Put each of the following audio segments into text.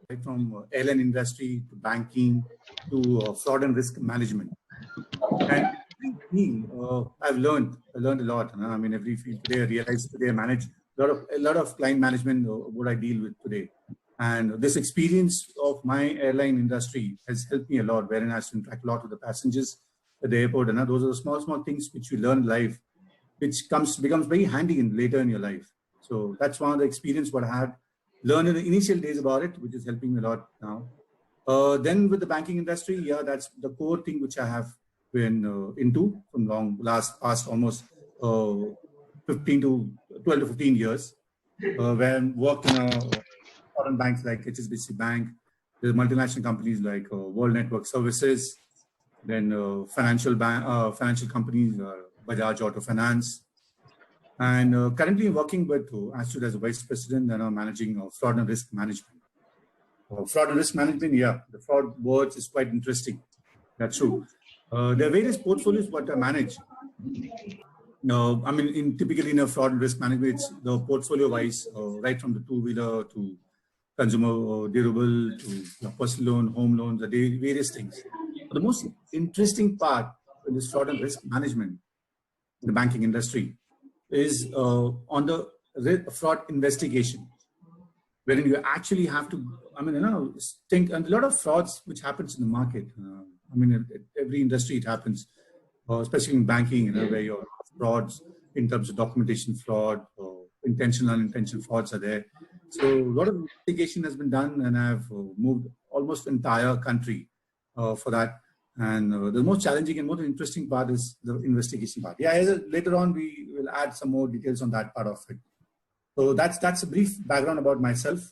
right from airline industry to banking to fraud and risk management. And every field, I learned a lot. I mean, every field today, I realize today I manage a lot of client management, what I deal with today. And this experience of my airline industry has helped me a lot, wherein I have to interact a lot with the passengers at the airport. And those are the small things which you learn life, which becomes very handy later in your life. So that's one of the experience what I had learned in the initial days about it, which is helping me a lot now. Then with the banking industry, yeah, that's the core thing which I have been into from past almost 12 to 15 years, where I worked in foreign banks like HSBC Bank, there's multinational companies like World Network Services, then financial companies, Bajaj Auto Finance, and currently working with Astute as a vice president and managing fraud and risk management. Fraud and risk management, yeah, the fraud words is quite interesting. That's true. There are various portfolios what I manage. I mean, typically in a fraud and risk management, it's the portfolio-wise, right from the two-wheeler to consumer durable to personal loan, home loans, the various things. But the most interesting part in this fraud and risk management in the banking industry is on the fraud investigation, wherein you actually have to, think, and a lot of frauds which happens in the market. Every industry it happens, especially in banking, where your frauds in terms of documentation fraud, or intentional and unintentional frauds are there. So a lot of investigation has been done, and I've moved almost the entire country for that. And the most challenging and most interesting part is the investigation part. Yeah, later on we will add some more details on that part of it. So that's a brief background about myself.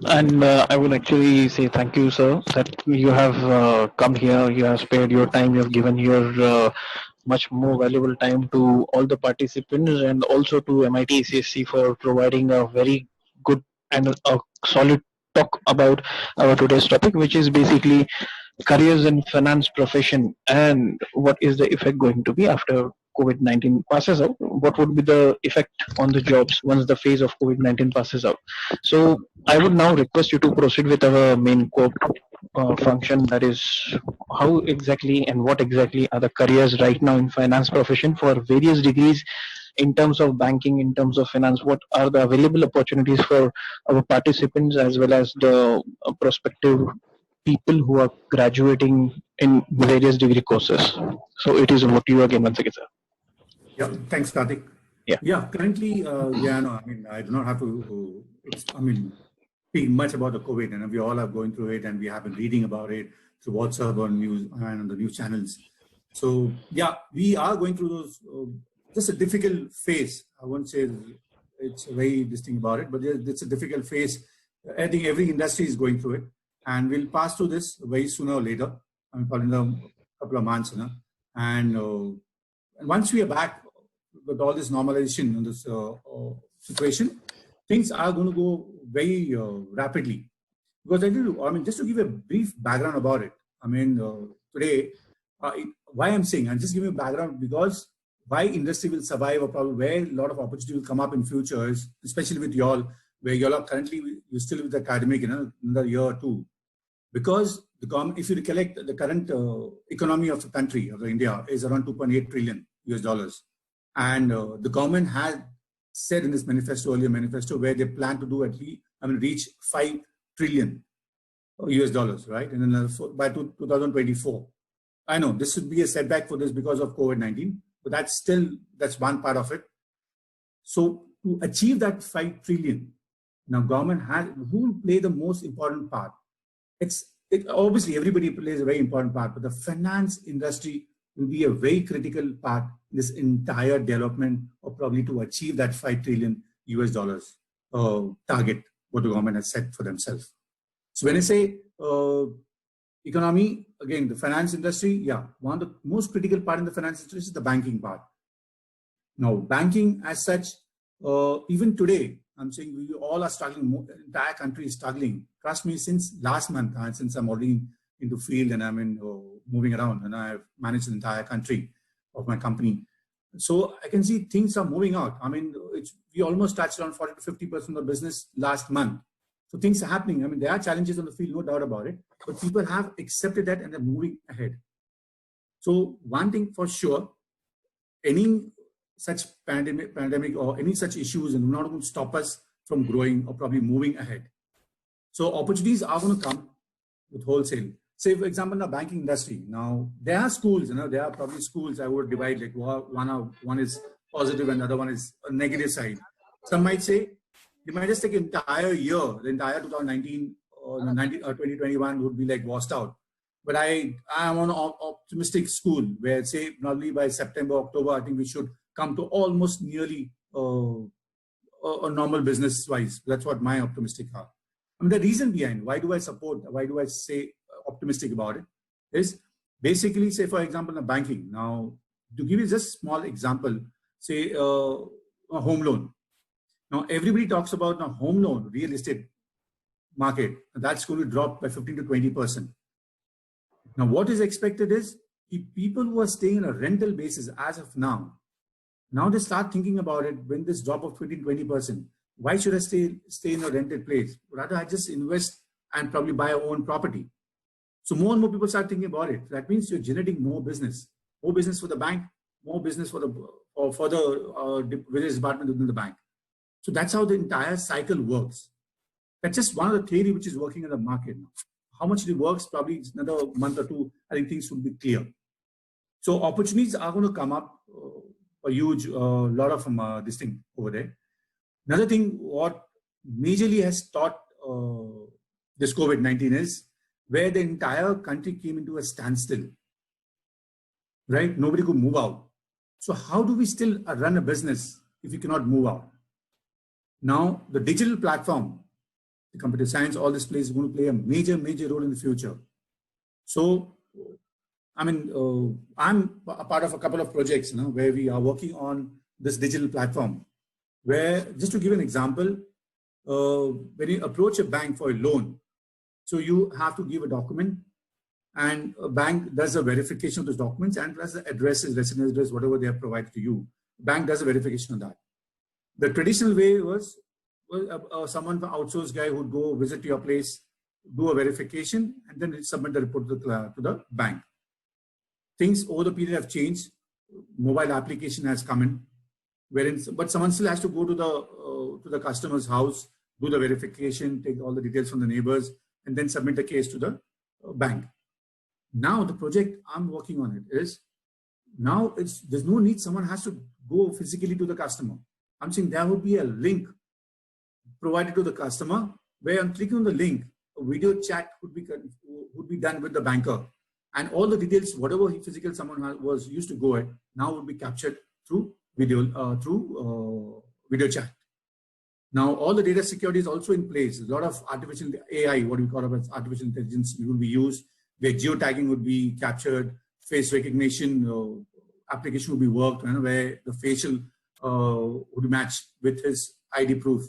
And I would actually say thank you, sir, that you have come here, you have spared your time, you have given your much more valuable time to all the participants and also to MIT ACSC for providing a very good and a solid talk about our today's topic, which is basically careers in finance profession and what is the effect going to be after COVID-19 passes out. What would be the effect on the jobs once the phase of COVID-19 passes out? So I would now request you to proceed with our main core function, that is how exactly and what exactly are the careers right now in finance profession for various degrees in terms of banking, in terms of finance. What are the available opportunities for our participants as well as the prospective people who are graduating in various degree courses? So it is over to you again once again, sir. Yeah, thanks, Karthik. Yeah. Currently, I do not have to. Speak much about the COVID, and we all are going through it, and we have been reading about it through WhatsApp or news and on the news channels. So yeah, we are going through those. Just a difficult phase. I won't say it's very distinct about it, but it's a difficult phase. I think every industry is going through it, and we'll pass through this very sooner or later. Probably in a couple of months, and once we are back with all this normalization in this situation, things are going to go very rapidly. Because just to give a brief background about it. Today, why I'm saying, I'm just giving a background because why industry will survive, or probably where a lot of opportunity will come up in future, is especially with y'all, where y'all are currently you're still with the academic, another year or two. Because the government, if you recollect, the current economy of the country, of India, is around $2.8 trillion US, and the government had said in this earlier manifesto, where they plan to do at least, reach 5 trillion US, right? And then by 2024. I know this would be a setback for this because of COVID-19, but that's one part of it. So to achieve that 5 trillion, now government who will play the most important part? Obviously everybody plays a very important part, but the finance industry will be a very critical part in this entire development, or probably to achieve that 5 trillion US target what the government has set for themselves. So when I say economy, again, the finance industry, yeah, one of the most critical part in the finance industry is the banking part. Now, banking as such, even today, I'm saying we all are struggling, the entire country is struggling. Trust me, since last month, since I'm already into field and I'm moving around, and I've managed the entire country of my company. So I can see things are moving out. We almost touched around 40 to 50% of business last month So things are happening. I mean, there are challenges on the field, no doubt about it, but people have accepted that and they're moving ahead. So one thing for sure, any such pandemic or any such issues are not going to stop us from growing or probably moving ahead. So opportunities are going to come with wholesale. Say, for example, in the banking industry, now there are schools, there are probably schools I would divide, like one is positive and the other one is a negative side. Some might say, you might just take an entire year, the entire 2019 or 2021 would be like washed out. But I am on an optimistic school where, say, probably by September, October, I think we should come to almost nearly a normal business-wise. That's what my optimistic are. I mean, the reason behind why do I say optimistic about it is basically, say, for example, in banking. Now, to give you just a small example, say a home loan. Now, everybody talks about a home loan, real estate market. That's going to drop by 15 to 20%. Now, what is expected is people who are staying on a rental basis as of now they start thinking about it when this drop of 15-20%. Why should I stay in a rented place? Rather, I just invest and probably buy a own property. So more and more people start thinking about it. That means you're generating more business for the bank, more business for the business department within the bank. So that's how the entire cycle works. That's just one of the theory which is working in the market now. How much it works, probably another month or two, I think things will be clear. So opportunities are going to come up, a huge lot of them, this thing over there. Another thing, what majorly has taught this COVID-19 is where the entire country came into a standstill, right? Nobody could move out. So how do we still run a business if you cannot move out? Now, the digital platform, the computer science, all this plays is going to play a major role in the future. So, I mean, I'm a part of a couple of projects where we are working on this digital platform, where, just to give an example, when you approach a bank for a loan, so you have to give a document and a bank does a verification of those documents and plus the addresses, residence address, whatever they have provided to you. Bank does a verification of that. The traditional way was someone, an outsourced guy, would go visit your place, do a verification, and then submit the report to the bank. Things over the period have changed. Mobile application has come in, but someone still has to go to the customer's house, do the verification, take all the details from the neighbors, and then submit the case to the bank. Now the project I'm working on it is, now there's no need someone has to go physically to the customer. I'm saying there would be a link provided to the customer where on clicking on the link, a video chat would be done with the banker, and all the details, whatever physical someone was used to go at, now would be captured through video chat. Now all the data security is also in place. A lot of artificial AI, what we call as artificial intelligence, will be used, where geotagging would be captured, face recognition application would be worked, where the facial would be matched with his ID proof.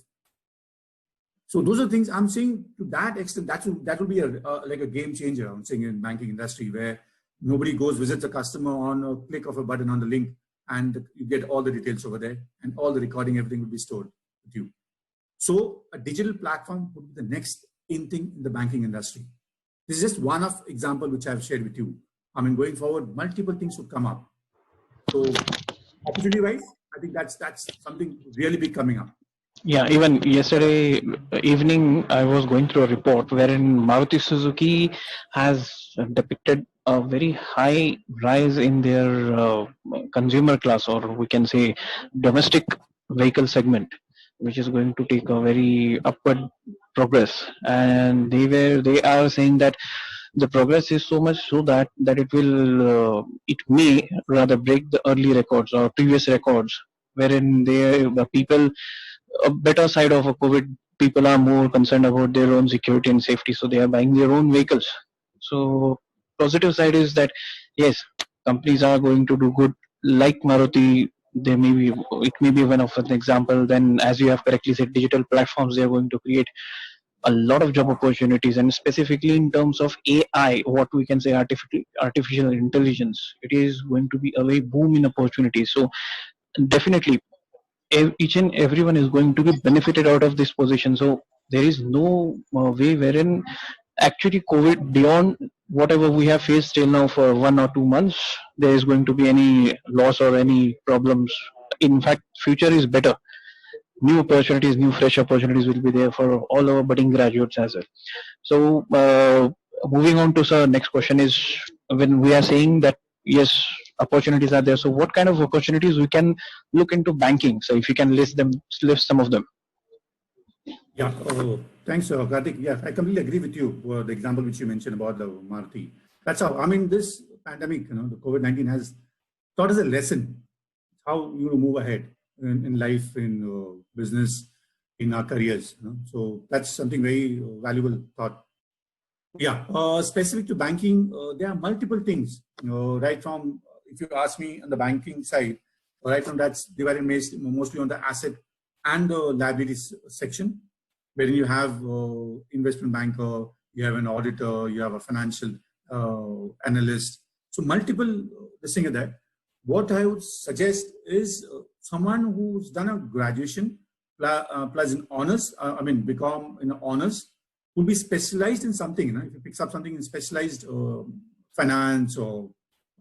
So those are things I'm saying, to that extent, that will be like a game changer, I'm saying, in banking industry, where nobody goes visits a customer on a click of a button on the link, and you get all the details over there, and all the recording, everything will be stored with you. So a digital platform would be the next in thing in the banking industry. This is just one of example which I've shared with you. I mean, going forward, multiple things would come up. So opportunity-wise, I think that's something really big coming up. Yeah, even yesterday evening, I was going through a report wherein Maruti Suzuki has depicted a very high rise in their consumer class, or we can say domestic vehicle segment, which is going to take a very upward progress. And they are saying that the progress is so much so that it may rather break the early records or previous records, wherein the people, a better side of a COVID, people are more concerned about their own security and safety, so they are buying their own vehicles. So positive side is that yes, companies are going to do good, like Maruti. It may be one of an example. Then, as you have correctly said, digital platforms, they are going to create a lot of job opportunities, and specifically in terms of AI, what we can say, artificial intelligence, it is going to be a very boom in opportunities. So definitely each and everyone is going to be benefited out of this position. So There is no way wherein actually COVID, beyond whatever we have faced till now for 1 or 2 months, there is going to be any loss or any problems. In fact, future is better. New opportunities, new fresh opportunities will be there for all our budding graduates as well. So moving on to sir, next question is, when we are saying that yes, opportunities are there, so what kind of opportunities we can look into banking? So if you can list some of them. Yeah, thanks, Karthik. Yeah, I completely agree with you. The example which you mentioned about the Maruti. That's how, I mean, this pandemic, the COVID-19 has taught us a lesson, how you move ahead in life, in business, in our careers. So that's something very valuable thought. Yeah, specific to banking, there are multiple things, right from, if you ask me on the banking side, right from that's divided mostly on the asset and the liabilities section, where you have investment banker, you have an auditor, you have a financial analyst. So multiple this thing of that. What I would suggest is someone who's done a graduation plus in honors, become in honors, will be specialized in something. If you pick up something in specialized finance or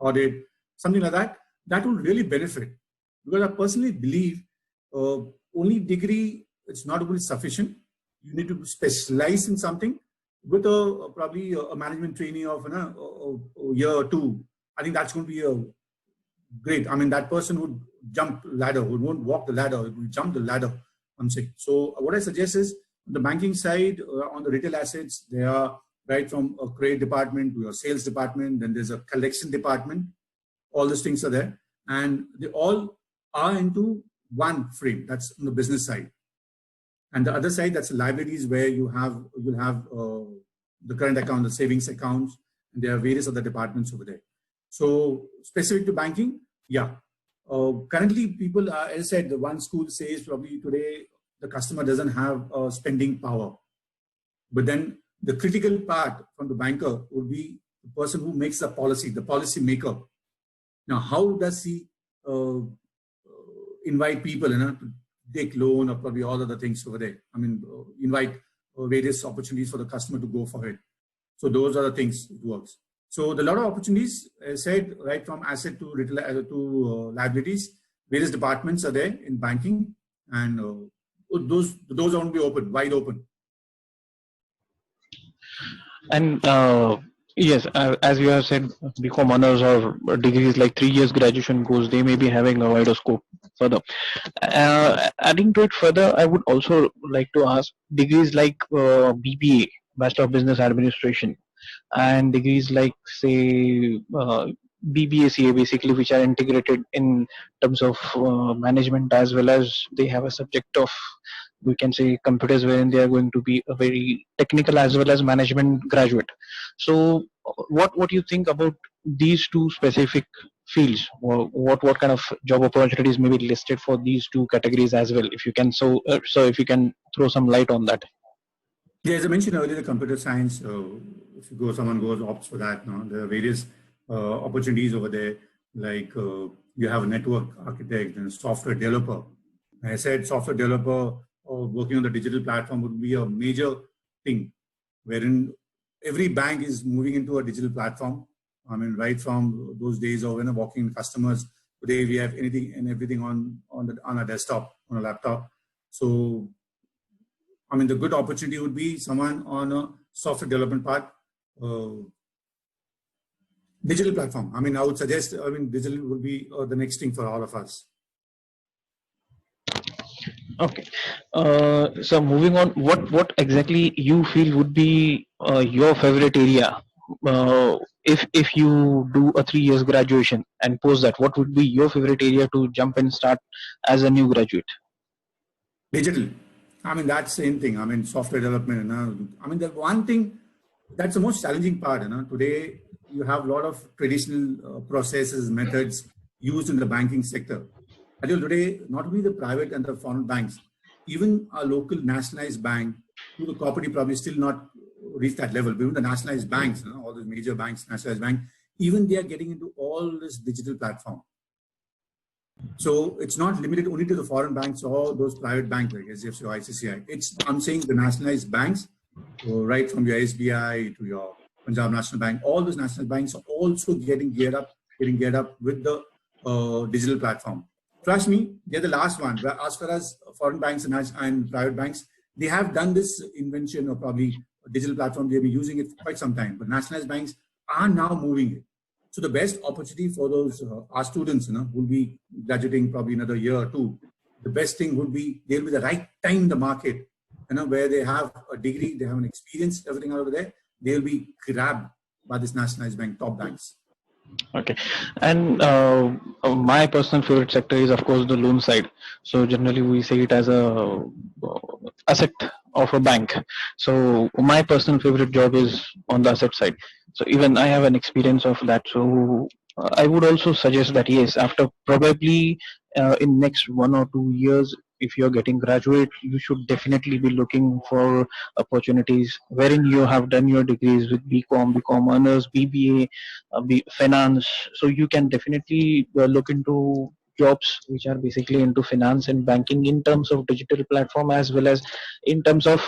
audit, something like that, that will really benefit. Because I personally believe only degree, it's not really sufficient. You need to specialize in something with probably a management training of a year or two. I think that's going to be great. I mean, that person would jump ladder, won't walk the ladder, would jump the ladder. I'm saying. So what I suggest is, the banking side, on the retail assets, they are right from a credit department to a sales department. Then there's a collection department. All these things are there, and they all are into one frame. That's on the business side, and the other side, that's liabilities, where you'll have the current account, the savings accounts, and there are various other departments over there. So specific to banking, yeah. Currently, people are, as I said, the one school says probably today the customer doesn't have spending power. But then the critical part from the banker would be the person who makes the policy maker. Now, how does he invite people to take loan or probably all other things over there? I mean, invite various opportunities for the customer to go for it. So those are the things it works. So there are a lot of opportunities, as I said, right from asset to retail to liabilities. Various departments are there in banking, and those are going to be open, wide open. And yes, as you have said, BCom honors or degrees like 3 years graduation course, they may be having a wider scope further. Adding to it further, I would also like to ask degrees like BBA, Bachelor of Business Administration, and degrees like say BBACA, basically, which are integrated in terms of management, as well as they have a subject of, we can say, computers, wherein they are going to be a very technical as well as management graduate. So what do you think about these two specific fields? What kind of job opportunities may be listed for these two categories as well, if you can, so if you can throw some light on that? Yeah, as I mentioned earlier, the computer science, if someone opts for that, there are various opportunities over there. Like you have a network architect and a software developer. I said software developer working on the digital platform would be a major thing, wherein every bank is moving into a digital platform. I mean, right from those days of walking in customers, today we have anything and everything on a desktop, on a laptop. So I mean, the good opportunity would be someone on a software development part, digital platform. I mean, I would suggest, digital would be the next thing for all of us. Okay. So moving on, what exactly you feel would be your favorite area? If you do a 3 years graduation and post that, what would be your favorite area to jump and start as a new graduate? Digital. I mean, that's the same thing. I mean, software development. I mean, the one thing that's the most challenging part. Today, you have a lot of traditional processes, methods used in the banking sector. Until today, not only the private and the foreign banks, even our local nationalized bank, who the cooperative probably still not reached that level. But even the nationalized banks, all the major banks, nationalized bank, even they are getting into all this digital platform. So it's not limited only to the foreign banks or those private banks like SFC or ICCI. I'm saying the nationalized banks, right from your SBI to your Punjab National Bank, all those national banks are also getting geared up with the digital platform. Trust me, they're the last one. As far as foreign banks and private banks, they have done this invention or probably a digital platform. They've been using it for quite some time, but nationalized banks are now moving it. So the best opportunity for those our students, will be graduating probably another year or two. The best thing would be they'll be the right time in the market, where they have a degree, they have an experience, everything over there. They'll be grabbed by this nationalized bank, top banks. Okay, and my personal favorite sector is of course the loan side. So generally we say it as a asset of a bank. So my personal favorite job is on the asset side. So even I have an experience of that. So I would also suggest that yes, after probably in next 1 or 2 years, if you're getting graduate, you should definitely be looking for opportunities wherein you have done your degrees with BCom honors, BBA, finance. So you can definitely look into jobs which are basically into finance and banking in terms of digital platform, as well as in terms of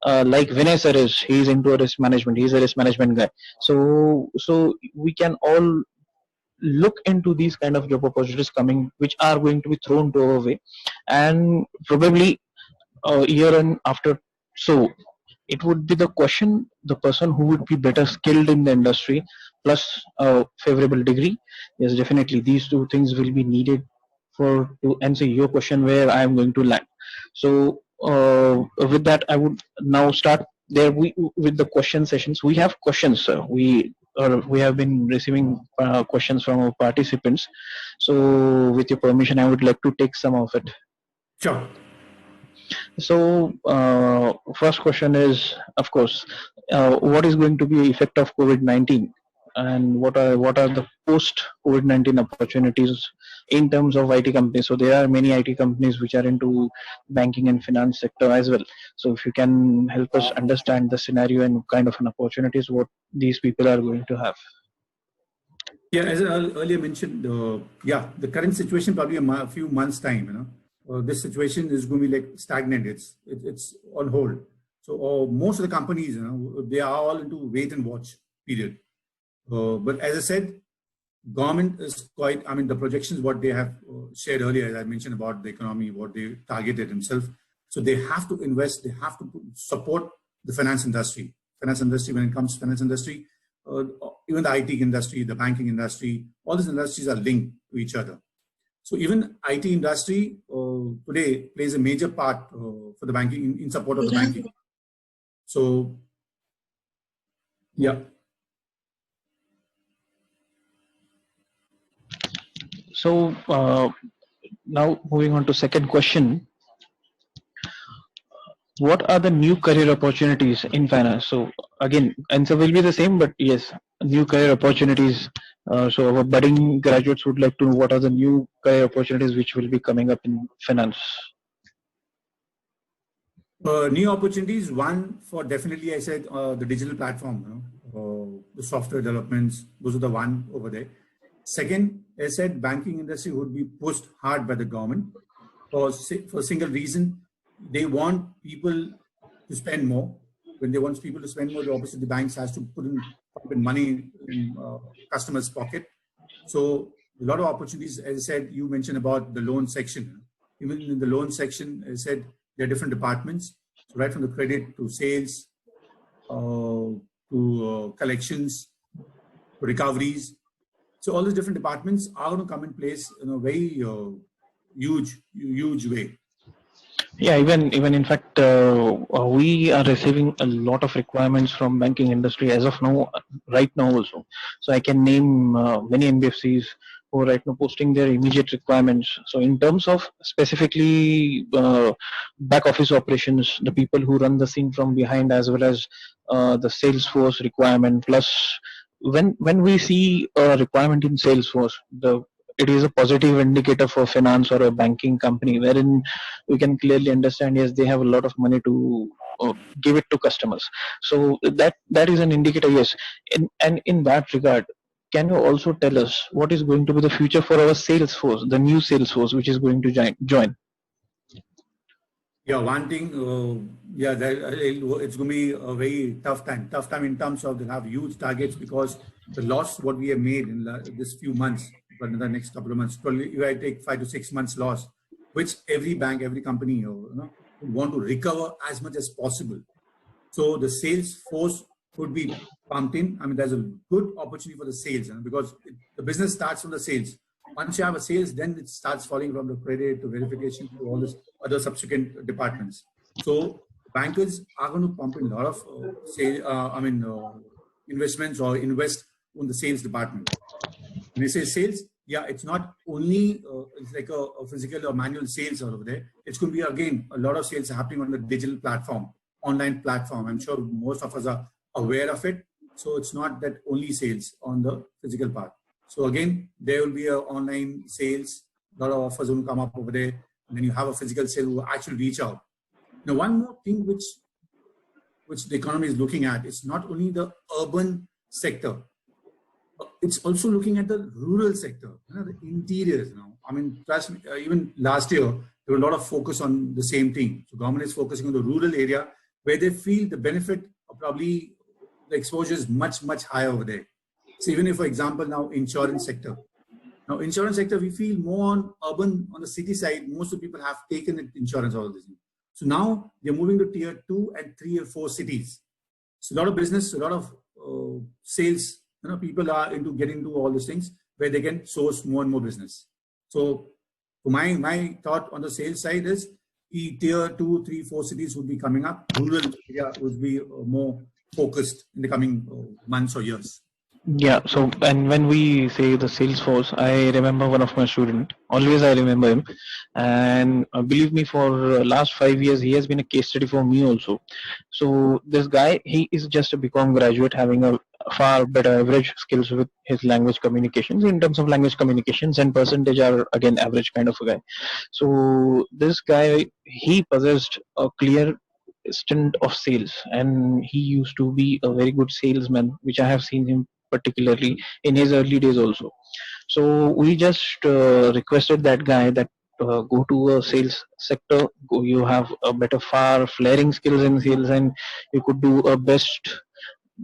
like Vinay sir is, he's into risk management, he's a risk management guy. So we can all look into these kind of job opportunities coming, which are going to be thrown to our way, and probably a year and after, so it would be the question, the person who would be better skilled in the industry plus a favorable degree. Yes, definitely these two things will be needed for to answer your question where I am going to land. So with that I would now start there with the question sessions. We have questions, we have been receiving questions from our participants. So with your permission I would like to take some of it. Sure. So, first question is, of course, what is going to be the effect of COVID-19, and what are the post COVID-19 opportunities in terms of IT companies? So there are many IT companies which are into banking and finance sector as well. So if you can help us understand the scenario and kind of an opportunities what these people are going to have. Yeah, as I earlier mentioned, the current situation probably a few months time, this situation is going to be like stagnant. It's on hold. So most of the companies, they are all into wait and watch period. But as I said, government is quite. I mean, the projections what they have shared earlier, as I mentioned about the economy, what they targeted themselves. So they have to invest. They have to support the finance industry. Finance industry, when it comes to finance industry, even the IT industry, the banking industry, all these industries are linked to each other. So even IT industry today plays a major part for the banking in support of the banking. So, yeah. So now moving on to second question. What are the new career opportunities in finance? So again, answer will be the same, but yes, new career opportunities. So our budding graduates would like to know what are the new career opportunities which will be coming up in finance. New opportunities. One for definitely, I said the digital platform, the software developments. Those are the one over there. Second, I said banking industry would be pushed hard by the government for a single reason. They want people to spend more. When they want people to spend more, obviously the banks has to put in money in customers' pocket. So a lot of opportunities, as I said, you mentioned about the loan section. Even in the loan section, as I said, there are different departments. So right from the credit to sales, to collections, to recoveries. So all these different departments are going to come in place in a very huge way. Yeah, even in fact, we are receiving a lot of requirements from banking industry as of now, right now also. So I can name many NBFCs who are right now posting their immediate requirements. So in terms of specifically back office operations, the people who run the scene from behind, as well as the Salesforce requirement. Plus, when we see a requirement in Salesforce, it is a positive indicator for finance or a banking company, wherein we can clearly understand yes they have a lot of money to give it to customers. So that is an indicator, yes. And in that regard, can you also tell us what is going to be the future for our sales force, the new sales force which is going to join? Yeah, one thing, yeah, it's going to be a very tough time. Tough time in terms of they have huge targets because the loss what we have made in this few months, but in the next couple of months, probably if I take 5 to 6 months loss, which every bank, every company, would want to recover as much as possible. So the sales force could be pumped in. I mean, there's a good opportunity for the sales, because the business starts from the sales. Once you have a sales, then it starts falling from the credit to verification to all this other subsequent departments. So bankers are going to pump in a lot of investments or invest in the sales department. When I say sales, yeah, it's not only it's like a physical or manual sales over there. It's going to be again a lot of sales happening on the digital platform, online platform. I'm sure most of us are aware of it. So it's not that only sales on the physical part. So again, there will be a online sales. A lot of offers will come up over there, and then you have a physical sale who actually reach out. Now, one more thing which the economy is looking at is not only the urban sector. It's also looking at the rural sector, the interiors now. I mean, trust me, even last year, there was a lot of focus on the same thing. So government is focusing on the rural area where they feel the benefit of probably the exposure is much, much higher over there. So even if, for example, now insurance sector. Now, insurance sector, we feel more on urban, on the city side, most of the people have taken insurance, all of this. So now they're moving to tier 2 and 3 or 4 cities. So a lot of business, a lot of sales, people are into getting into all these things where they can source more and more business. So my thought on the sales side is tier 2, 3, 4 cities would be coming up. Rural area would be more focused in the coming months or years. Yeah, so and when we say the sales force, I remember one of my student. Always I remember him, and believe me, for last 5 years he has been a case study for me also. So this guy, he is just a BCom graduate, having a far better average skills with his language communications. In terms of language communications and percentage are again average kind of a guy. So this guy, he possessed a clear stint of sales, and he used to be a very good salesman, which I have seen him particularly in his early days also. So we just requested that guy that go to a sales sector. You have a better, far flaring skills in sales, and you could do a best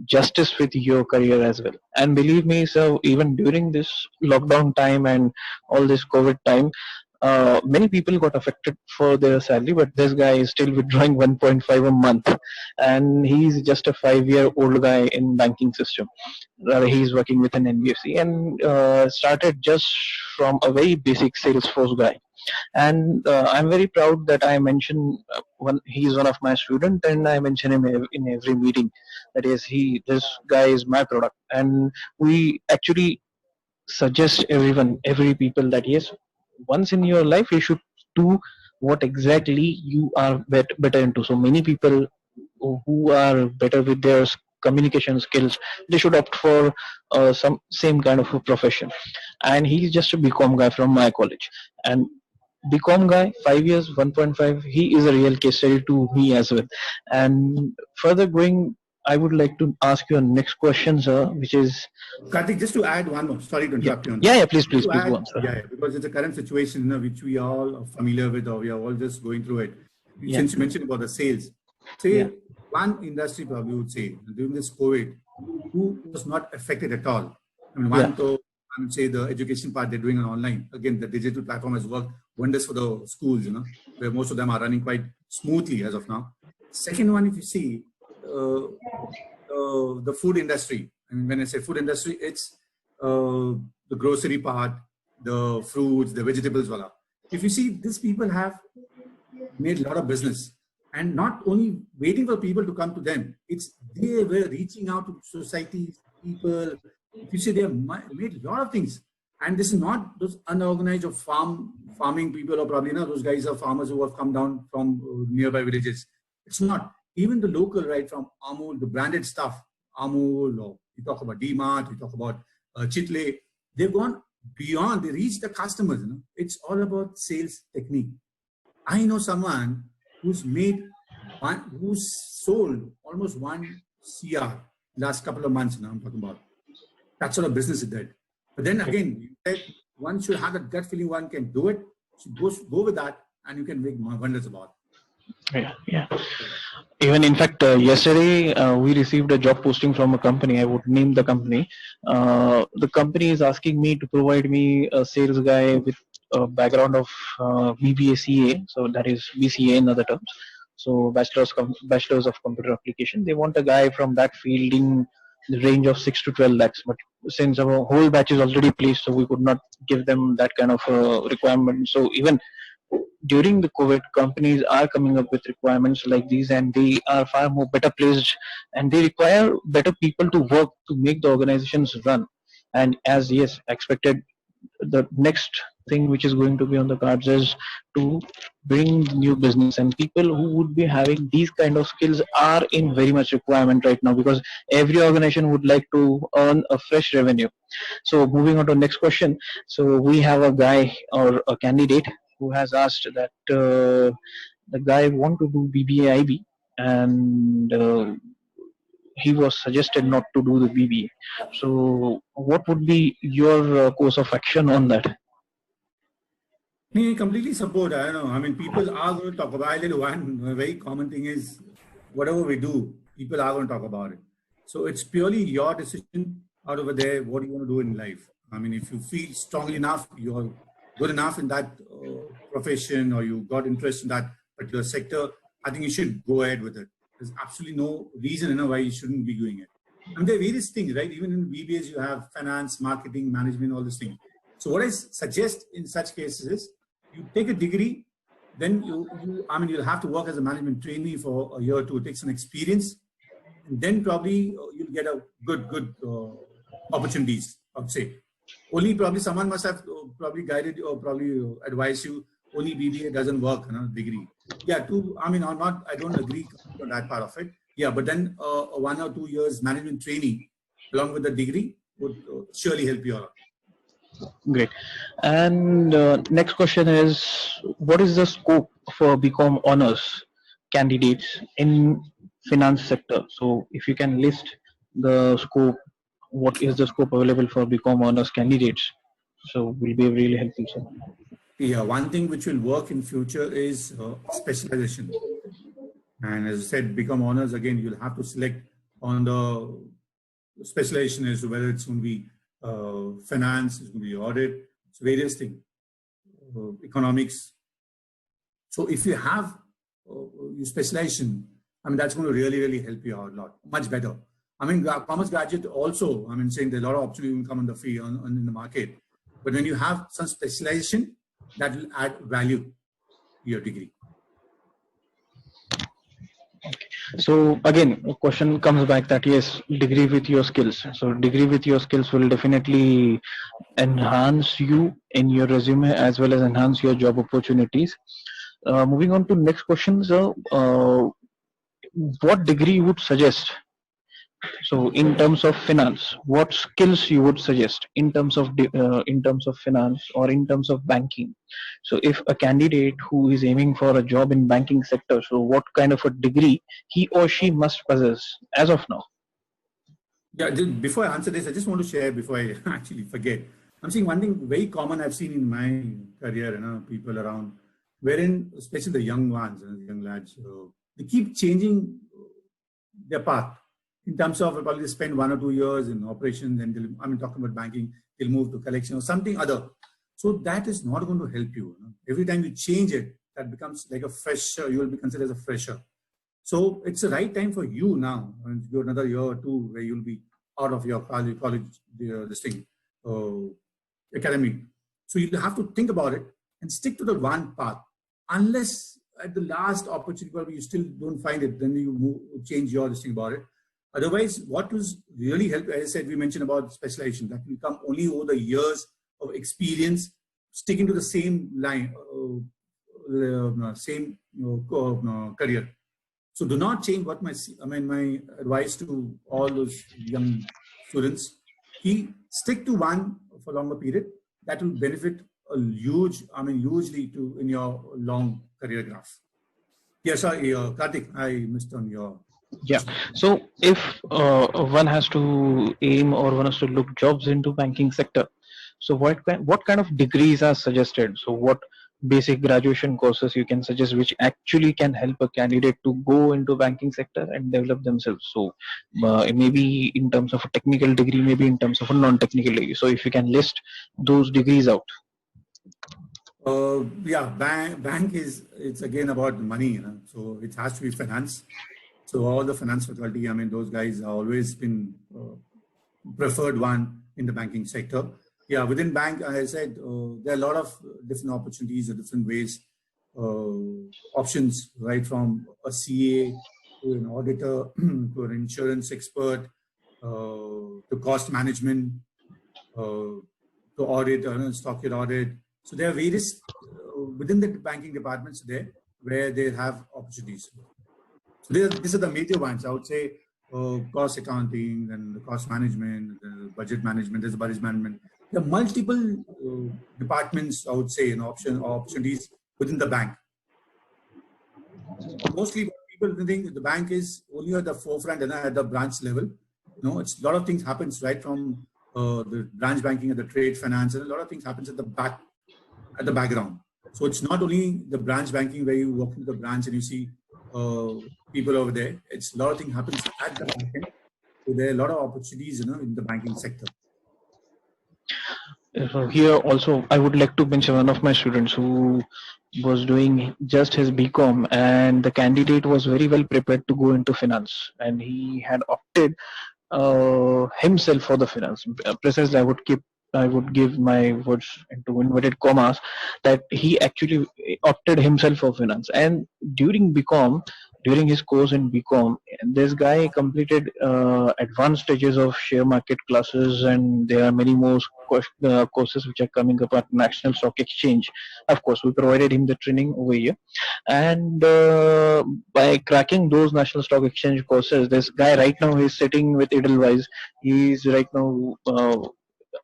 justice with your career as well. And believe me, so even during this lockdown time and all this COVID time, many people got affected for their salary, but this guy is still withdrawing 1.5 a month, and he's just a 5-year old guy in banking system. He's working with an NBFC, and started just from a very basic Salesforce guy. And I'm very proud that I mention he's one of my student, and I mention him in every meeting. That is, this guy is my product, and we actually suggest every people that yes, once in your life you should do what exactly you are better into. So many people who are better with their communication skills, they should opt for some same kind of a profession. And he's just a BCom guy from my college, and BCom guy, 5 years, 1.5. He is a real case study to me as well. And further going, I would like to ask you a next question, sir, which is Karthik, just to add one more, sorry to yeah, interrupt you on yeah, this. yeah. Please, please, To please go add, on, sir. yeah, because it's a current situation which we all are familiar with, or we are all just going through it. Yeah. Since you mentioned about the sales, say one industry probably would say during this COVID, who was not affected at all. I mean, one though I would say the education part they're doing on online. Again, the digital platform has worked wonders for the schools, where most of them are running quite smoothly as of now. Second one, if you see the food industry. I mean, when I say food industry, it's the grocery part, the fruits, the vegetables, voila. If you see, these people have made a lot of business, and not only waiting for people to come to them, it's they were reaching out to societies, people. If you see, they have made a lot of things, and this is not those unorganized or farming people, or probably those guys are farmers who have come down from nearby villages. It's not even the local, right, from Amul, the branded stuff, Amul, or we talk about D-Mart, we talk about Chetri. They've gone beyond. They reach the customers. It's all about sales technique. I know someone who's sold almost 1 CR last couple of months. Now I'm talking about. That sort of business it did. But then again, you said one should have that gut feeling one can do it. So go with that and you can make wonders about it. Yeah. Even in fact, yesterday we received a job posting from a company. I would name the company. The company is asking me to provide me a sales guy with a background of BBA, so that is BCA in other terms. So bachelor's of computer application. They want a guy from that field in the range of 6 to 12 lakhs. But since our whole batch is already placed, so we could not give them that kind of requirement. So even during the COVID, companies are coming up with requirements like these, and they are far more better placed, and they require better people to work to make the organizations run. And as yes, expected, the next thing which is going to be on the cards is to bring new business, and people who would be having these kind of skills are in very much requirement right now, because every organization would like to earn a fresh revenue. So moving on to the next question. So we have a guy or a candidate who has asked that the guy want to do BBA and he was suggested not to do the BBA. So what would be your course of action on that? I completely support. I don't know. I mean, people are going to talk about. I tell you one very common thing is whatever we do, people are going to talk about it. So it's purely your decision out over there. What do you want to do in life? I mean, if you feel strongly enough, you're good enough in that profession, or you got interest in that particular sector, I think you should go ahead with it. There's absolutely no reason why you shouldn't be doing it. And there are various things, right? Even in BBAs, you have finance, marketing, management, all these things. So what I suggest in such cases is you take a degree, then you'll have to work as a management trainee for a year or two, take some experience, and then probably you'll get a good opportunities, I would say. Only probably someone must have probably guided you or probably advised you, only BBA doesn't work, degree. Yeah, I don't agree on that part of it. Yeah, but then 1 or 2 years management training along with the degree would surely help you out. Great. And next question is, what is the scope for BCom honors candidates in finance sector? So if you can list the scope, what is the scope available for BCom honors candidates? So will be really helpful, sir. Yeah, one thing which will work in future is specialization. And as I said, BCom honors, again, you'll have to select on the specialization as to whether it's going to be finance, it's going to be audit, it's various things, economics. So if you have your specialization, that's going to really help you out a lot, much better. Commerce graduate also, saying there's a lot of opportunity will come on the field, in the market. But when you have some specialization, that will add value to your degree. So again, a question comes back that yes, degree with your skills. So degree with your skills will definitely enhance you in your resume as well as enhance your job opportunities. Moving on to next question, sir. What degree you would suggest? So in terms of finance, what skills you would suggest in terms of finance or in terms of banking? So if a candidate who is aiming for a job in banking sector, so what kind of a degree he or she must possess as of now? Yeah, before I answer this, I just want to share before I actually forget. I'm seeing one thing very common I've seen in my career, people around, wherein especially the young ones, young lads, they keep changing their path. In terms of probably they spend 1 or 2 years in operations, and talking about banking, they'll move to collection or something other. So that is not going to help you. Every time you change it, that becomes like a fresher. You will be considered as a fresher. So it's the right time for you now. You're another year or two where you'll be out of your college academy. So you have to think about it and stick to the one path. Unless at the last opportunity, probably you still don't find it, then you change your thing about it. Otherwise, what was really help, as I said, we mentioned about specialization, that will come only over the years of experience, sticking to the same line, same career. So do not change what my advice to all those young students, stick to one for a longer period. That will benefit hugely in your long career graph. Yes, sorry, Karthik, I missed on your. Yeah. So if one has to aim or one has to look jobs into banking sector, so what kind of degrees are suggested? So what basic graduation courses you can suggest which actually can help a candidate to go into banking sector and develop themselves? So maybe in terms of a technical degree, maybe in terms of a non-technical degree. So if you can list those degrees out. Yeah, bank is, it's again about money, you know, so it has to be finance. So all the finance faculty, I mean, those guys have always been preferred one in the banking sector. Yeah, within bank, as I said, there are a lot of different opportunities or different ways, options, right from a CA to an auditor to an insurance expert, to cost management, to audit, stock your audit. So there are various within the banking departments there where they have opportunities. So these are the major ones. I would say cost accounting and the cost management, the budget management, there's budget management. There are multiple departments, I would say, opportunities within the bank. Mostly people think the bank is only at the forefront and at the branch level. No, it's a lot of things happens right from the branch banking at the trade finance, and a lot of things happens at the background. So it's not only the branch banking where you walk into the branch and you see people over there. It's a lot of things happens at the back end. So there are a lot of opportunities, in the banking sector. So here also, I would like to mention one of my students who was doing just his BCom, and the candidate was very well prepared to go into finance, and he had opted himself for the finance. Precisely, I would give my words into inverted commas that he actually opted himself for finance. And during BCom, during his course in BCom, this guy completed advanced stages of share market classes, and there are many more courses which are coming up at National Stock Exchange. Of course, we provided him the training over here, and by cracking those National Stock Exchange courses, this guy right now is sitting with Edelweiss. He's right now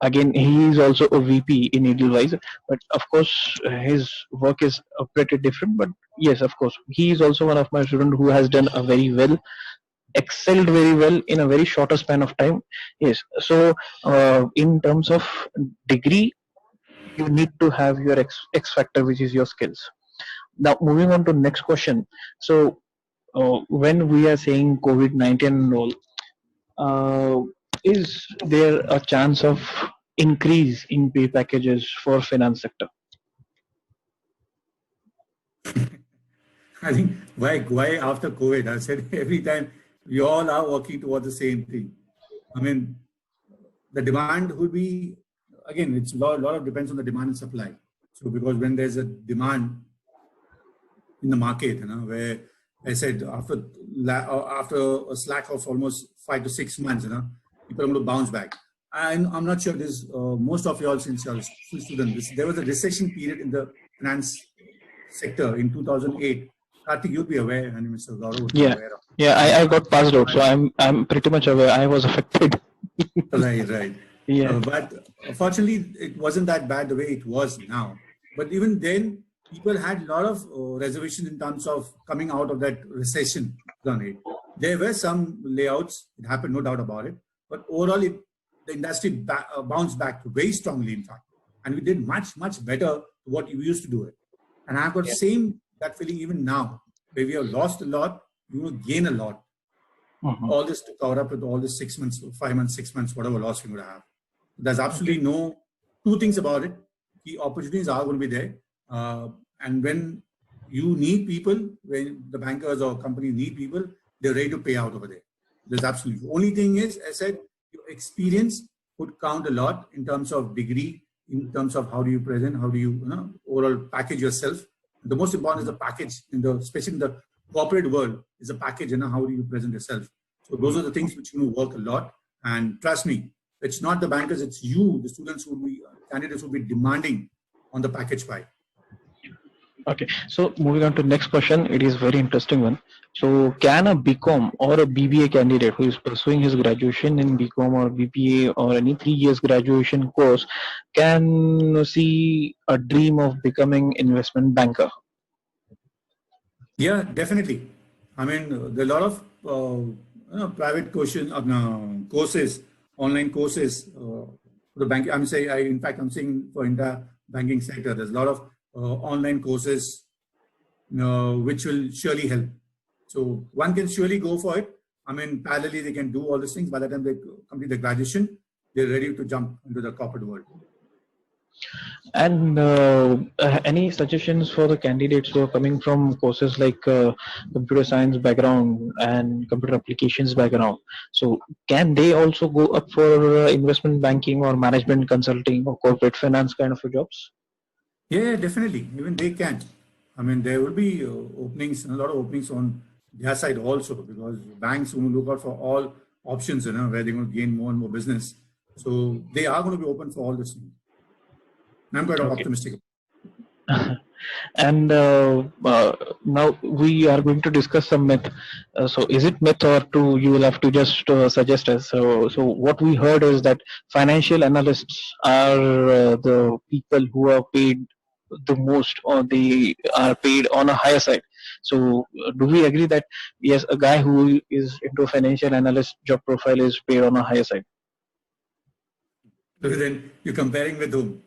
again he is also a VP in Edelweiss, but of course his work is pretty different. But yes, of course, he is also one of my students who has done a very well, excelled very well in a very shorter span of time. Yes, so in terms of degree, you need to have your X factor, which is your skills. Now, moving on to next question. So, when we are saying COVID-19 and all, is there a chance of increase in pay packages for finance sector? I think why after COVID, I said every time we all are working towards the same thing. I mean, the demand would be, again, it's lot of depends on the demand and supply. So because when there's a demand in the market, where I said after a slack of almost 5 to 6 months, people are going to bounce back. I'm not sure this, most of you all since you're still students, there was a recession period in the finance sector in 2008. Karthik, you'd be aware, and Mr. Gaurav would be Yeah, aware of. yeah, I got passed out, so I'm pretty much aware. I was affected. Right. Yeah. But fortunately, it wasn't that bad the way it was now. But even then, people had a lot of reservations in terms of coming out of that recession. There were some layouts, it happened, no doubt about it. But overall, the industry bounced back very strongly, in fact. And we did much better what we used to do it. And I've got same that feeling even now, where we have lost a lot, we will gain a lot. All this to cover up with all this 6 months, 5 months, 6 months, whatever loss we would have. There's absolutely no two things about it. The opportunities are going to be there. And when you need people, when the bankers or companies need people, they're ready to pay out over there. There's absolutely. The only thing is, as I said, your experience would count a lot in terms of degree, in terms of how do you present, how do you, overall package yourself. The most important is the package, especially in the corporate world, is a package, how do you present yourself. So those are the things which you work a lot. And trust me, it's not the bankers, it's you, the students who will be, candidates will be demanding on the package pie. Okay, so moving on to next question, it is very interesting one. So can a BCom or a BBA candidate who is pursuing his graduation in BCom or BBA or any 3 years graduation course can see a dream of becoming investment banker? Yeah, definitely. I mean, there are a lot of private courses, online courses for the bank. In fact, I'm saying for entire banking sector, there's a lot of online courses which will surely help. So one can surely go for it. I mean, parallelly, they can do all these things. By the time they complete the graduation, they're ready to jump into the corporate world. And any suggestions for the candidates who are coming from courses like computer science background and computer applications background? So can they also go up for investment banking or management consulting or corporate finance kind of jobs? Yeah, definitely. Even they can. I mean, there will be openings, a lot of openings on their side also, because banks will look out for all options, where they're going to gain more and more business. So they are going to be open for all this. I'm quite Okay. optimistic. And now we are going to discuss some myth. So is it myth or two? You will have to just suggest us. So what we heard is that financial analysts are the people who are paid the most, or they are paid on a higher side. So do we agree that yes, a guy who is into financial analyst job profile is paid on a higher side? So then you're comparing with whom?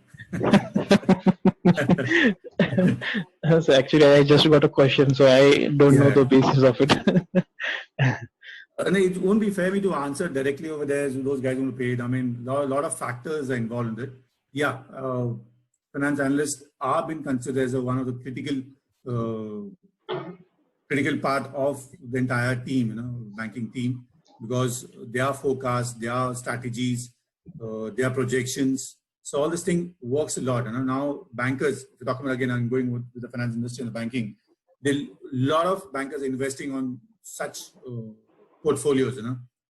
So actually, I just got a question, so I don't know Yeah. the basis of it. And it won't be fair me to answer directly over there. So those guys won't paid. I mean, a lot of factors are involved in it. Yeah, finance analysts are being considered as one of the critical part of the entire team, banking team, because their forecasts, their strategies, their projections. So all this thing works a lot. Now bankers, if you're talking about, again, I'm going with the finance industry and the banking, a lot of bankers are investing on such portfolios,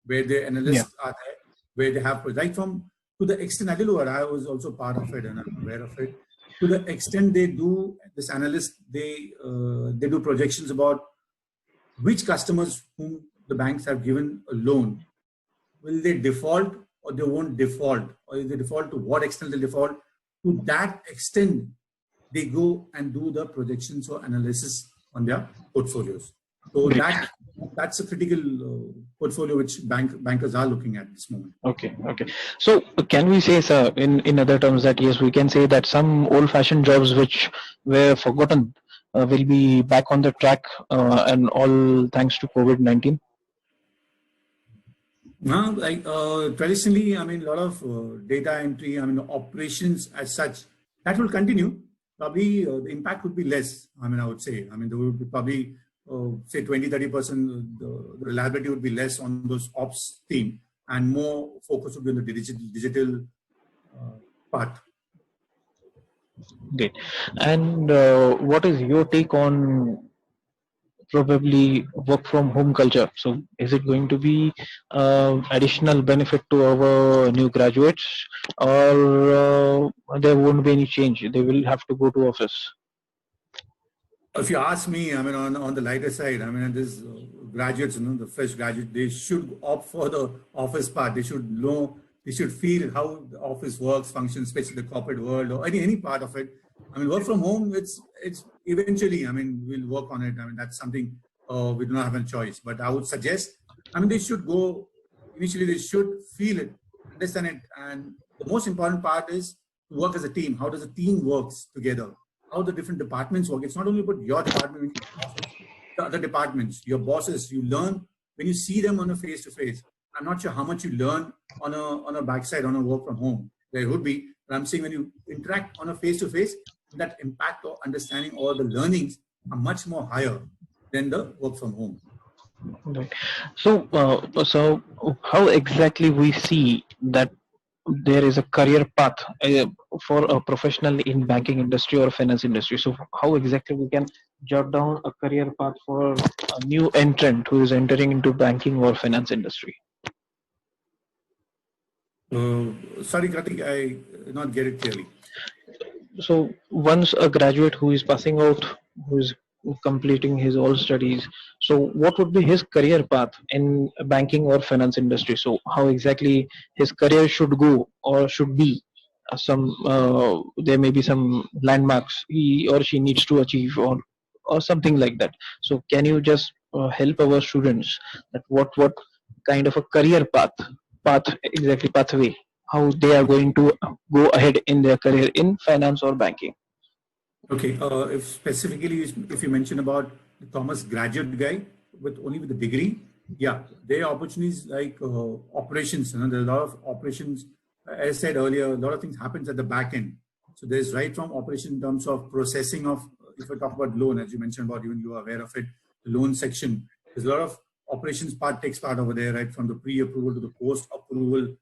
where the analysts are there, where they have, right from, to the extent, I was also part of it and I'm aware of it. To the extent they do, this analyst, they do projections about which customers whom the banks have given a loan, will they default or they won't default, or if they default, to what extent they default. To that extent, they go and do the projections or analysis on their portfolios. So Great. that's a critical portfolio which bankers are looking at this moment. Okay. So can we say, sir, in other terms, that yes, we can say that some old-fashioned jobs which were forgotten will be back on the track, and all thanks to COVID-19? Now, like traditionally, I mean, a lot of data entry, I mean, operations as such, that will continue. Probably the impact would be less. I mean, I would say. I mean, there would be probably say 20-30%. The reliability would be less on those ops team, and more focus would be on the digital part. Great. And what is your take on probably work from home culture? So is it going to be additional benefit to our new graduates, or there won't be any change? They will have to go to office. If you ask me, I mean, on the lighter side, I mean, this graduates, the fresh graduates, they should opt for the office part. They should know, they should feel how the office works, functions, especially the corporate world or any part of it. I mean, work from home, it's eventually, I mean, we'll work on it. I mean, that's something we do not have a choice. But I would suggest, I mean, they should go, initially they should feel it, understand it. And the most important part is to work as a team. How does a team works together? How the different departments work. It's not only about your department, the other departments, your bosses. You learn when you see them on a face-to-face. I'm not sure how much you learn on a backside, on a work from home. There would be, but I'm saying when you interact on a face-to-face, that impact or understanding or the learnings are much more higher than the work from home. Right. So, so how exactly we see that there is a career path for a professional in banking industry or finance industry? So how exactly we can jot down a career path for a new entrant who is entering into banking or finance industry? Sorry, Kartik, I not get it clearly. So once a graduate who is passing out, who is completing his all studies, so what would be his career path in banking or finance industry? So how exactly his career should go or should be? Some there may be some landmarks he or she needs to achieve, or something like that. So can you just help our students that what kind of a career pathway, how they are going to go ahead in their career in finance or banking. Okay, if specifically if you mention about the Thomas graduate guy with the degree, yeah, there are opportunities like operations. There are a lot of operations. As I said earlier, a lot of things happens at the back end. So there's right from operation in terms of processing of, if we talk about loan, as you mentioned about, even you are aware of it, the loan section. There's a lot of operations takes part over there, right from the pre-approval to the post-approval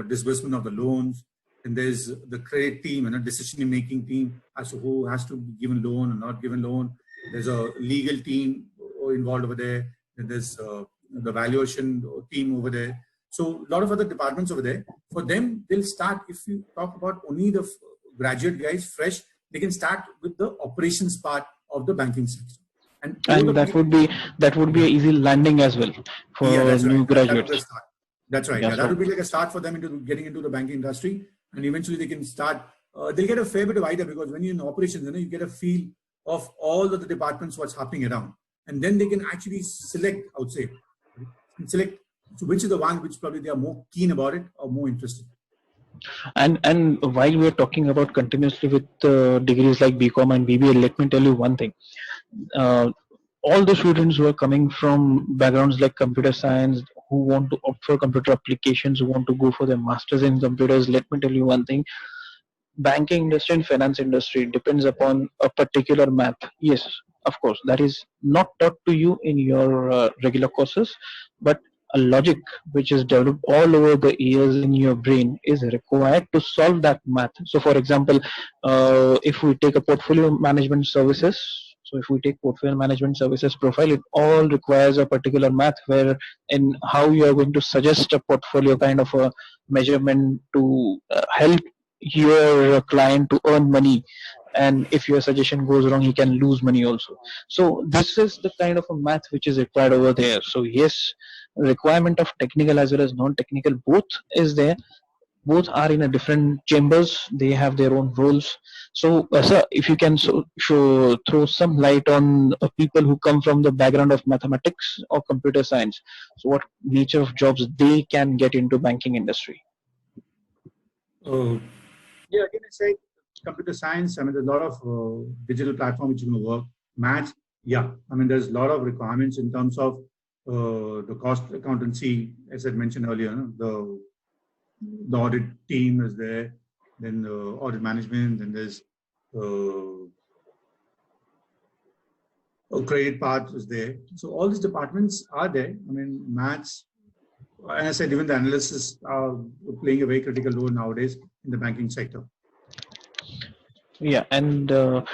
disbursement of the loans. And there's the credit team and a decision-making team as to who has to be given loan or not given loan. There's a legal team involved over there. And there's the valuation team over there. So a lot of other departments over there. For them, they'll start, if you talk about only the graduate guys fresh, they can start with the operations part of the banking sector. And that would be an easy landing as well for new graduates. That's right. Yeah, that would be like a start for them into getting into the banking industry. And eventually they can start, they'll get a fair bit of idea, because when you're in operations, you get a feel of all of the departments, what's happening around. And then they can actually select, I would say, which is the one which probably they are more keen about it or more interested. And while we are talking about continuously with degrees like BCom and BBA, let me tell you one thing. All the students who are coming from backgrounds like computer science, who want to opt for computer applications, who want to go for their masters in computers, let me tell you one thing. Banking industry and finance industry depends upon a particular math. Yes, of course, that is not taught to you in your regular courses, but a logic which is developed all over the years in your brain is required to solve that math. So for example, if we take a portfolio management services, profile, it all requires a particular math where in how you are going to suggest a portfolio kind of a measurement to help your client to earn money, and if your suggestion goes wrong, he can lose money also. So this is the kind of a math which is required over there. So yes, requirement of technical as well as non-technical both is there. Both are in a different chambers, they have their own roles. So sir, if you can throw some light on people who come from the background of mathematics or computer science, so what nature of jobs they can get into banking industry? Yeah, again, I say computer science. There's a lot of digital platform which you can work. Math, yeah. There's a lot of requirements in terms of the cost accountancy, as I mentioned earlier. The audit team is there, then the audit management, then there's a credit part is there. So all these departments are there. Maths, and I said even the analysts are playing a very critical role nowadays in the banking sector. Yeah, and the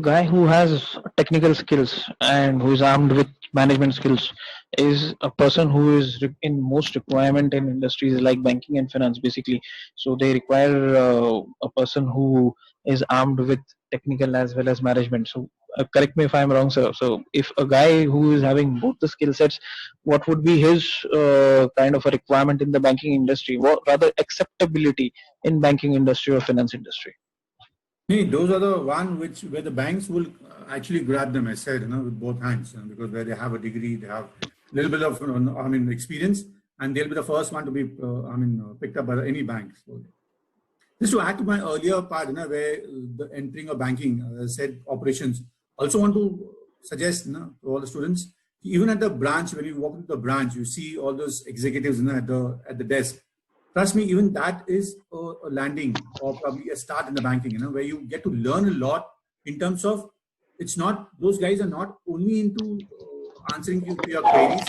guy who has technical skills and who is armed with management skills is a person who is in most requirement in industries like banking and finance basically. So they require a person who is armed with technical as well as management. So correct me if I'm wrong, sir. So if a guy who is having both the skill sets, what would be his kind of a requirement in the banking industry, or rather acceptability in banking industry or finance industry? Those are the one where the banks will actually grab them, I said, with both hands, because where they have a degree, they have a little bit of experience, and they'll be the first one to be picked up by any bank. So, just to add to my earlier part, where the entering of banking, as I said, operations. Also want to suggest to all the students, even at the branch, when you walk into the branch, you see all those executives at the desk. Trust me, even that is a landing or probably a start in the banking, where you get to learn a lot in terms of, it's not, those guys are not only into answering you to your queries,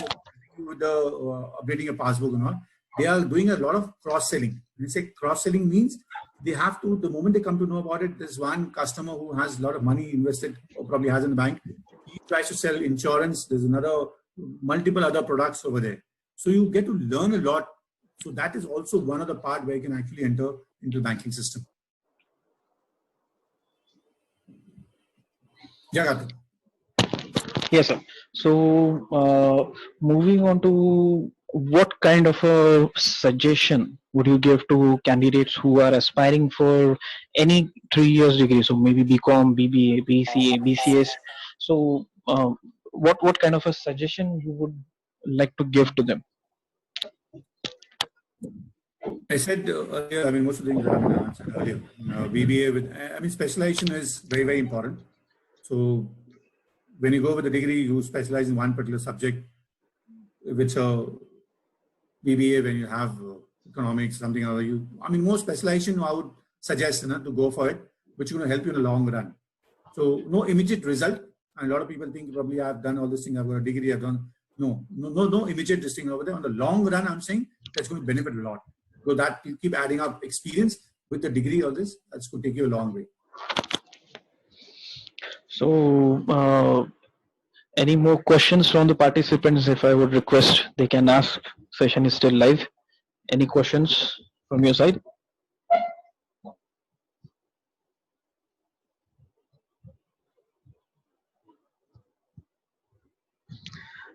with the updating a passbook or not. They are doing a lot of cross-selling. When you say cross-selling means they have to, the moment they come to know about it, there's one customer who has a lot of money invested or probably has in the bank. He tries to sell insurance. There's multiple other products over there. So you get to learn a lot. So that is also one of the part where you can actually enter into the banking system. Yeah, yes, sir. So moving on to, what kind of a suggestion would you give to candidates who are aspiring for any 3 years degree? So maybe BCom, BBA, BCA, BCS. So what kind of a suggestion you would like to give to them? I said earlier, I mean, most of the things I answered earlier. BBA specialization is very, very important. So when you go with a degree, you specialize in one particular subject. With a BBA, when you have economics, something or other, more specialization, I would suggest to go for it, which is going to help you in the long run. So no immediate result. And a lot of people think probably I've done all this thing, I've got a degree, I've done. No immediate this thing over there. On the long run, I'm saying that's going to benefit a lot. So that you keep adding up experience with the degree, all this, that's going to take you a long way. So any more questions from the participants? If I would request, they can ask. Session is still live. Any questions from your side?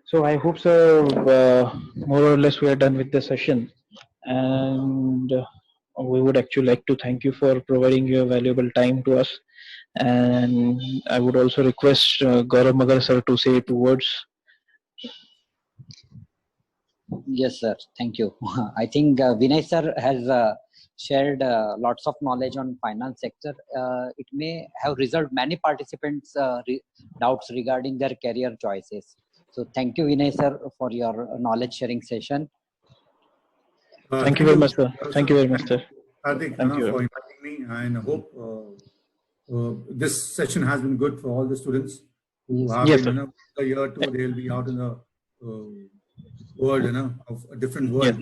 So I hope so. More or less, we are done with the session, and we would actually like to thank you for providing your valuable time to us. And I would also request Gaurav Magar sir to say 2 words. Yes, sir. Thank you. I think Vinay sir has shared lots of knowledge on finance sector. It may have resolved many participants' doubts regarding their career choices. So thank you, Vinay sir, for your knowledge sharing session. Thank you very much, sir. Thank you very much, sir. Thank you for inviting me, and I hope this session has been good for all the students who have been a year or two. They will be out in the world, of a different world.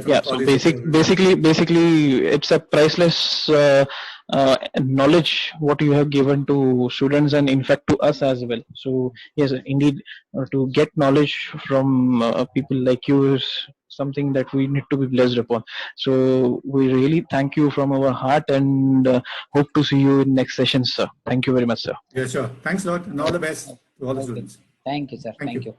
Yeah. So basically, it's a priceless knowledge what you have given to students, and in fact to us as well. So yes, indeed, to get knowledge from people like you is something that we need to be blessed upon. So we really thank you from our heart, and hope to see you in next session, sir. Thank you very much, sir. Yeah, sure. Thanks a lot, and all the best to all the students. Thank you, sir. Thank you.